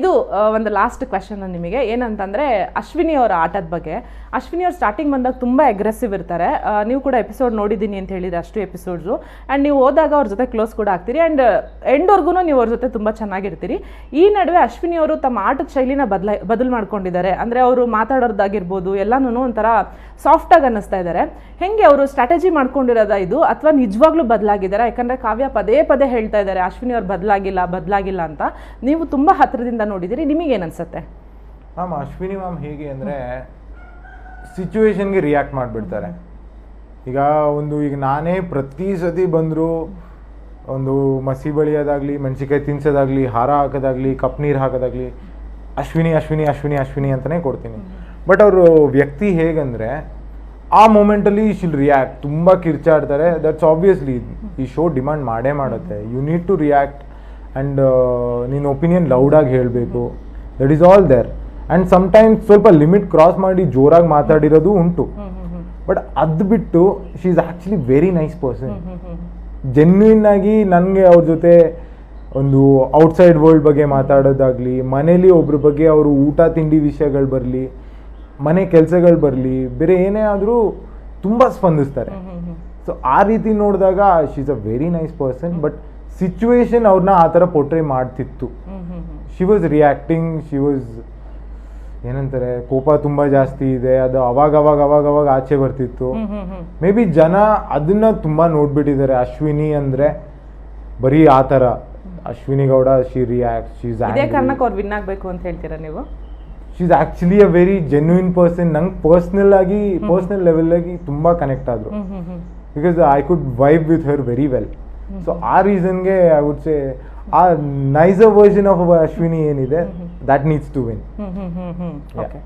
ಇದು ಒಂದು last question ನಿಮಗೆ ಏನಂತಂದರೆ ಅಶ್ವಿನಿ ಅವರ ಆಟದ ಬಗ್ಗೆ. ಅಶ್ವಿನಿ ಅವ್ರು ಸ್ಟಾರ್ಟಿಂಗ್ ಬಂದಾಗ ತುಂಬ ಅಗ್ರೆಸಿವ್ ಇರ್ತಾರೆ. ನೀವು ಕೂಡ ಎಪಿಸೋಡ್ ನೋಡಿದ್ದೀನಿ ಅಂತ ಹೇಳಿದ್ರೆ ಅಷ್ಟು ಎಪಿಸೋಡ್ಸು. ಆ್ಯಂಡ್ ನೀವು ಹೋದಾಗ ಅವ್ರ ಜೊತೆ ಕ್ಲೋಸ್ ಕೂಡ ಆಗ್ತೀರಿ ಆ್ಯಂಡ್ ಎಂಡ್ವರೆಗೂ ನೀವು ಅವ್ರ ಜೊತೆ ತುಂಬ ಚೆನ್ನಾಗಿರ್ತೀರಿ. ಈ ನಡುವೆ ಅಶ್ವಿನಿ ಅವರು ತಮ್ಮ ಆಟದ ಶೈಲಿನ ಬದಲು ಮಾಡ್ಕೊಂಡಿದ್ದಾರೆ. ಅಂದರೆ ಅವರು ಮಾತಾಡೋದಾಗಿರ್ಬೋದು ಎಲ್ಲನೂ ಒಂಥರ ಸಾಫ್ಟಾಗಿ ಅನ್ನಿಸ್ತಾ ಇದ್ದಾರೆ. ಹೆಂಗೆ ಅವರು ಸ್ಟ್ರಾಟಜಿ ಮಾಡ್ಕೊಂಡಿರೋದ ಇದು ಅಥವಾ ನಿಜವಾಗ್ಲೂ ಬದಲಾಗಿದ್ದಾರೆ? ಯಾಕಂದರೆ ಕಾವ್ಯ ಪದೇ ಪದೇ ಹೇಳ್ತಾ ಇದ್ದಾರೆ ಅಶ್ವಿನಿ ಅವ್ರು ಬದಲಾಗಿಲ್ಲ ಅಂತ. ನೀವು ತುಂಬ ಹತ್ತಿರದಿಂದ ನೋಡಿದಿರಿ, ನಿಮಗೇನು ಅನ್ಸುತ್ತೆ? ಮ್ಯಾಮ್ ಅಶ್ವಿನಿ ಮ್ಯಾಮ್ ಹೇಗೆ ಅಂದರೆ ಸಿಚುವೇಶನ್ಗೆ ರಿಯಾಕ್ಟ್ ಮಾಡಿಬಿಡ್ತಾರೆ. ಈಗ ನಾನೇ ಪ್ರತಿ ಸತಿ ಬಂದರೂ ಒಂದು ಮಸಿ ಬಳಿಯೋದಾಗಲಿ, ಮೆಣಸಿಕಾಯಿ ತಿನ್ಸೋದಾಗಲಿ, ಹಾರ ಹಾಕೋದಾಗಲಿ, ಕಪ್ ನೀರು ಹಾಕೋದಾಗಲಿ ಅಶ್ವಿನಿ ಅಶ್ವಿನಿ ಅಶ್ವಿನಿ ಅಶ್ವಿನಿ ಅಂತಲೇ ಕೊಡ್ತೀನಿ. ಬಟ್ ಅವರು ವ್ಯಕ್ತಿ ಹೇಗಂದರೆ ಆ ಮೂಮೆಂಟಲ್ಲಿ ಶಿಲ್ ರಿಯಾಕ್ಟ್, ತುಂಬ ಕಿರ್ಚಾಡ್ತಾರೆ. ದಟ್ಸ್ ಆಬ್ವಿಯಸ್ಲಿ ಈ ಶೋ ಡಿಮಾಂಡ್ ಮಾಡೇ ಮಾಡುತ್ತೆ. You need to react and ನಿನ್ನ ಒಪಿನಿಯನ್ ಲೌಡಾಗಿ ಹೇಳಬೇಕು. That is all there. And sometimes ಸ್ವಲ್ಪ ಲಿಮಿಟ್ ಕ್ರಾಸ್ ಮಾಡಿ ಜೋರಾಗಿ ಮಾತಾಡಿರೋದು ಉಂಟು. ಬಟ್ ಅದು ಬಿಟ್ಟು she is actually very nice person. Genuine ಆಗಿ ನನಗೆ ಅವ್ರ ಜೊತೆ ಒಂದು ಔಟ್ಸೈಡ್ ವರ್ಲ್ಡ್ ಬಗ್ಗೆ ಮಾತಾಡೋದಾಗಲಿ, ಮನೇಲಿ ಒಬ್ರ ಬಗ್ಗೆ ಅವರು ಊಟ ತಿಂಡಿ ವಿಷಯಗಳು ಬರಲಿ, ಮನೆ ಕೆಲಸಗಳು ಬರಲಿ, ಬೇರೆ ಏನೇ ಆದರೂ ತುಂಬ ಸ್ಪಂದಿಸ್ತಾರೆ. ಸೊ ಆ ರೀತಿ ನೋಡಿದಾಗ she is a very nice person. But situation ಅವ್ರನ್ನ ಆ ಥರ ಪೋರ್ಟ್ರೇ ಮಾಡ್ತಿತ್ತು. She was reacting, she was ಏನಂತಾರೆ, ಕೋಪ ತುಂಬ ಜಾಸ್ತಿ ಇದೆ, ಅದು ಅವಾಗ ಆಚೆ ಬರ್ತಿತ್ತು. ಮೇ ಬಿ ಜನ ಅದನ್ನ ತುಂಬ ನೋಡ್ಬಿಟ್ಟಿದ್ದಾರೆ. ಅಶ್ವಿನಿ ಅಂದರೆ ಬರೀ ಆ ಥರ Ashwini Gowda, she react, she is ಇದೇ ಕಾರಣಕ್ಕೆ ಅವ್ರು ವಿನ್ ಆಗಬೇಕು ಅಂತ ಹೇಳ್ತೀರಾ ನೀವು? She is actually a very genuine person. ನಂಗೆ ಪರ್ಸ್ನಲ್ ಲೆವೆಲಾಗಿ ತುಂಬ ಕನೆಕ್ಟ್ ಆದರು. Because I could vibe with her very well. So ಆ ರೀಸನ್ಗೆ ಐ ವುಡ್ ಸೇ ಆ ನೈಸರ್ ವರ್ಷನ್ ಆಫ್ ಅಶ್ವಿನಿ ಏನಿದೆ, that needs to win. Okay.